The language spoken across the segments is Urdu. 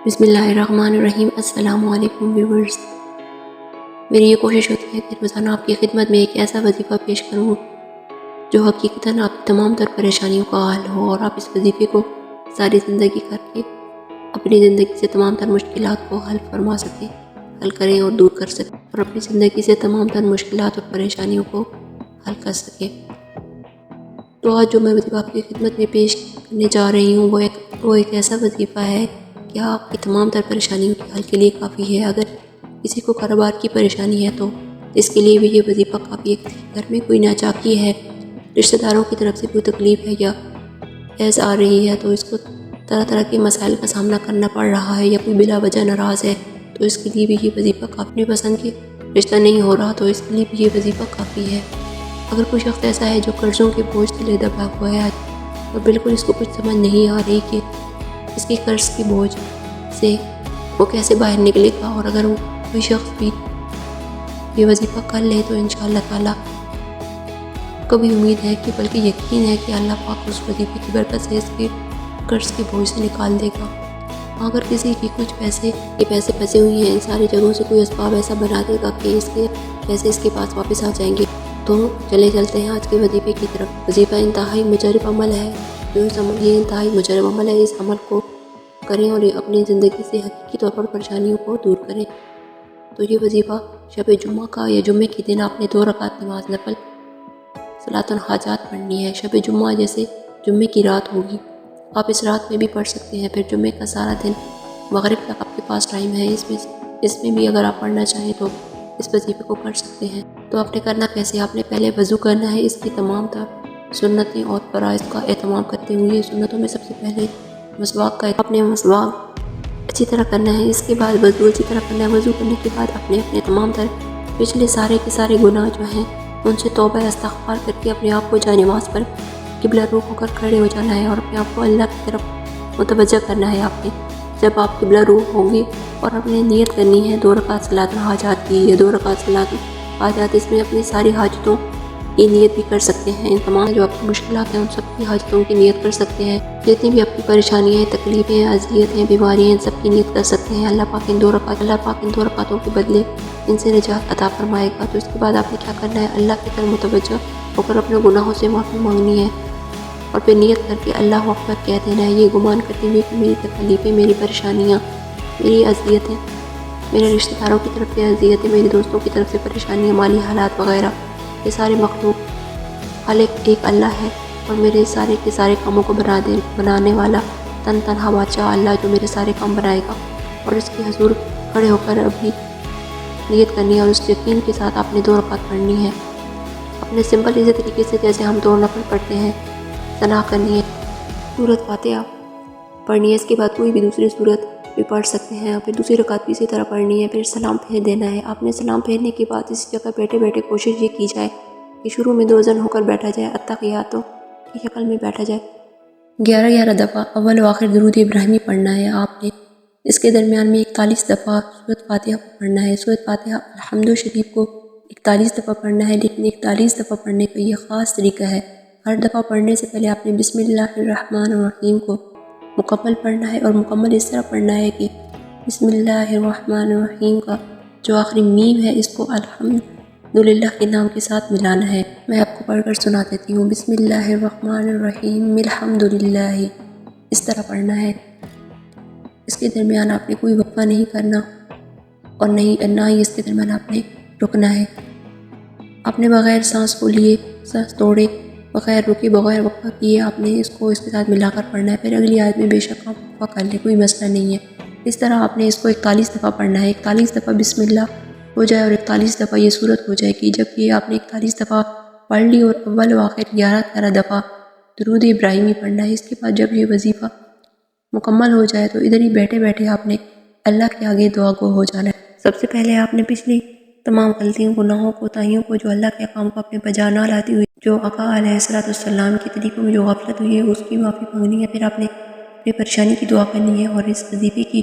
بسم اللہ الرحمن الرحیم۔ السلام علیکم ویورز، میری یہ کوشش ہوتی ہے کہ روزانہ آپ کی خدمت میں ایک ایسا وظیفہ پیش کروں جو حقیقتاً آپ کی تمام تر پریشانیوں کا حل ہو، اور آپ اس وظیفے کو ساری زندگی کر کے اپنی زندگی سے تمام تر مشکلات کو حل فرما سکیں، حل کریں اور دور کر سکیں، اور اپنی زندگی سے تمام تر مشکلات اور پریشانیوں کو حل کر سکیں۔ تو آج جو میں وظیفہ آپ کی خدمت میں پیش کرنے جا رہی ہوں وہ ایک ایسا وظیفہ ہے کہ آپ کی تمام تر پریشانیوں کے حل کے لیے کافی ہے۔ اگر کسی کو کاروبار کی پریشانی ہے تو اس کے لیے بھی یہ وظیفہ کافی ہے۔ گھر میں کوئی ناچاکی ہے، رشتہ داروں کی طرف سے کوئی تکلیف ہے یا حیض آ رہی ہے تو اس کو طرح طرح کے مسائل کا سامنا کرنا پڑ رہا ہے، یا کوئی بلا وجہ ناراض ہے تو اس کے لیے بھی یہ وظیفہ کافی پسند کے رشتہ نہیں ہو رہا تو اس کے لیے بھی یہ وظیفہ کافی ہے۔ اگر کوئی شخص ایسا ہے جو قرضوں کے بوجھ سے دبا ہوا ہے اور بالکل اس کو کچھ سمجھ نہیں آ رہی کہ اس کی قرض کے بوجھ سے وہ کیسے باہر نکلے گا، اور اگر کوئی شخص بھی یہ وظیفہ کر لے تو انشاءاللہ تعالیٰ کبھی امید ہے کہ بلکہ یقین ہے کہ اللہ پاک اس وظیفے کی برکت سے اس کے قرض کے بوجھ سے نکال دے گا۔ اگر کسی کی کچھ پیسے پھنسے ہوئے ہیں، ان ساری جگہوں سے کوئی اسباب ایسا بنا دے گا کہ اس کے پیسے اس کے پاس واپس آ جائیں گے۔ تو چلتے ہیں آج کے وظیفے کی طرف۔ وظیفہ انتہائی مجرب عمل ہے، یہ انتہائی مجرب عمل ہے۔ اس عمل کو کریں اور اپنی زندگی سے حقیقی طور پر پریشانیوں کو دور کریں۔ تو یہ وظیفہ شب جمعہ کا یا جمعے کے دن آپ نے 2 رکعت نماز نفل صلاۃ الحاجات پڑھنی ہے۔ شب جمعہ جیسے جمعے کی رات ہوگی، آپ اس رات میں بھی پڑھ سکتے ہیں، پھر جمعے کا سارا دن مغرب تک آپ کے پاس ٹائم ہے، اس میں بھی اگر آپ پڑھنا چاہیں تو اس وظیفے کو پڑھ سکتے ہیں۔ تو آپ نے کرنا کیسے؟ آپ نے پہلے وضو کرنا ہے، اس کی تمام تر سنتیں اور فرائض کا اہتمام کرتے ہوئے سنتوں میں سب سے پہلے مسواک کا آپ نے مسواک اچھی طرح کرنا ہے، اس کے بعد وضو اچھی طرح کرنا ہے۔ وضو کرنے کے بعد اپنے تمام تر پچھلے سارے کے سارے گناہ جو ہیں ان سے توبہ استغفار کر کے اپنے آپ کو جائے نماز پر قبلہ رخ ہو کر کھڑے ہو جانا ہے، اور اپنے آپ کو اللہ کی طرف متوجہ کرنا ہے۔ آپ نے جب آپ قبلہ رخ ہوں گے اور اپنے نیت کرنی ہے 2 رکعت صلاۃ الحاجات کی یا 2 رکعت صلاۃ الحاجات، اس میں اپنی ساری حاجتوں کی نیت بھی کر سکتے ہیں۔ ان تمام جو آپ کی مشکلات ہیں ان سب کی حاجتوں کی نیت کر سکتے ہیں۔ جتنی بھی آپ کی پریشانیاں ہیں، تکلیفیں ہیں، اذیت ہیں، بیماریاں ہیں، ان سب کی نیت کر سکتے ہیں۔ اللہ پاک ان 2 رکعتوں کے بدلے ان سے نجات عطا فرمائے گا۔ تو اس کے بعد آپ نے کیا کرنا ہے؟ اللہ کی طرف متوجہ ہو کر اپنے گناہوں سے معافی مانگنی ہے، اور پھر نیت کر کے اللہ اکبر کہہ دینا ہے، یہ گمان کرتے ہوئے کہ میری تکلیفیں، میری پریشانیاں، میری اذیتیں، میرے رشتہ داروں کی طرف سے اذیتیں، میری دوستوں کی طرف سے پریشانیاں، مالی حالات وغیرہ، یہ سارے مخلوق خالق ایک اللہ ہے، اور میرے سارے کے سارے کاموں کو بنانے والا تنہا بادشاہ اللہ جو میرے سارے کام بنائے گا۔ اور اس کے حضور کھڑے ہو کر ابھی نیت کرنی ہے، اور اس یقین کے ساتھ آپ نے 2 رکعت پڑھنی ہے۔ اپنے سمپل اسی طریقے سے جیسے ہم 2 نفل پڑھتے ہیں ثنا کرنی ہے، سورۃ فاتحہ پڑھنی ہے، اس کے بعد کوئی بھی دوسری سورت بھی پڑھ سکتے ہیں، پھر دوسری رکعت بھی اسی طرح پڑھنی ہے، پھر سلام پھیر دینا ہے۔ آپ نے سلام پھیرنے کے بعد اس جگہ بیٹھے بیٹھے کوشش یہ کی جائے کہ شروع میں 2 زن ہو کر بیٹھا جائے، اتحیاتوں کی شکل میں بیٹھا جائے۔ 11 دفعہ اول و آخر درود ابراہیمی پڑھنا ہے آپ نے۔ اس کے درمیان میں 41 دفعہ سورۃ فاتحہ کو پڑھنا ہے۔ سورۃ فاتحہ الحمد شریف کو 41 دفعہ پڑھنا ہے، لیکن 41 دفعہ پڑھنے کا یہ خاص طریقہ ہے۔ ہر دفعہ پڑھنے سے پہلے آپ نے بسم اللہ الرحمن الرحیم کو مکمل پڑھنا ہے، اور مکمل اس طرح پڑھنا ہے کہ بسم اللہ الرحمن الرحیم کا جو آخری میم ہے اس کو الحمدللہ کے نام کے ساتھ ملانا ہے۔ میں آپ کو پڑھ کر سنا دیتی ہوں۔ بسم اللہ الرحمن الرحیم الحمدللہ، اس طرح پڑھنا ہے۔ اس کے درمیان آپ نے کوئی وقفہ نہیں کرنا، اور نہ ہی اس کے درمیان آپ نے رکنا ہے۔ آپ نے بغیر سانس کو لیے، سانس توڑے، بغیر رکے، بغیر وقفہ کیے آپ نے اس کو اس کے ساتھ ملا کر پڑھنا ہے۔ پھر اگلی آیت میں بے شک آپ وقفہ کر لیں، کوئی مسئلہ نہیں ہے۔ اس طرح آپ نے اس کو 41 دفعہ پڑھنا ہے۔ 41 دفعہ بسم اللہ ہو جائے اور 41 دفعہ یہ صورت ہو جائے گی۔ جب یہ آپ نے 41 دفعہ پڑھ لی اور اول و آخر 11 دفعہ درود ابراہیمی پڑھنا ہے، اس کے بعد جب یہ وظیفہ مکمل ہو جائے تو ادھر ہی بیٹھے بیٹھے آپ نے اللہ کے آگے دعا گو ہو جانا ہے۔ سب سے پہلے آپ نے پچھلی تمام غلطیوں، گناہوں، کوتاہیوں کو، جو اللہ کے احکام کو اپنے بجا نہ لاتی ہوئی، جو آقا علیہ السلام کے طریقوں میں جو غفلت ہوئی ہے اس کی معافی مانگنی ہے۔ پھر آپ نے اپنی پریشانی کی دعا کرنی ہے، اور اس وظیفے کی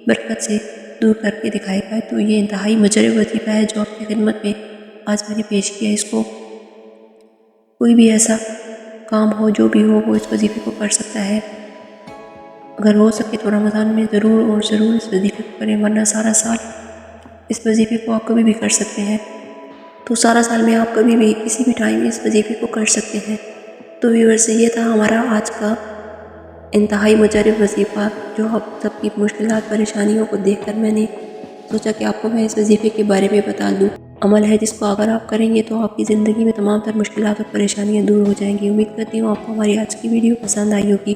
برکت سے دور کر کے دکھائے گا۔ تو یہ انتہائی مجرب وظیفہ ہے جو آپ کی خدمت میں آج میں نے پیش کیا۔ اس کو کوئی بھی ایسا کام ہو، جو بھی ہو، وہ اس وظیفے کو کر سکتا ہے۔ اگر ہو سکے تو رمضان میں ضرور اور ضرور اس وظیفے کو کریں، ورنہ سارا سال اس وظیفے کو آپ کبھی بھی کر سکتے ہیں۔ تو سارا سال میں آپ کبھی بھی کسی بھی ٹائم اس وظیفے کو کر سکتے ہیں۔ تو ویورز، یہ تھا ہمارا آج کا انتہائی مجرب وظیفہ، جو آپ سب کی مشکلات پریشانیوں کو دیکھ کر میں نے سوچا کہ آپ کو میں اس وظیفے کے بارے میں بتا دوں۔ عمل ہے جس کو اگر آپ کریں گے تو آپ کی زندگی میں تمام تر مشکلات اور پریشانیاں دور ہو جائیں گی۔ امید کرتی ہوں آپ کو ہماری آج کی ویڈیو پسند آئی ہوگی۔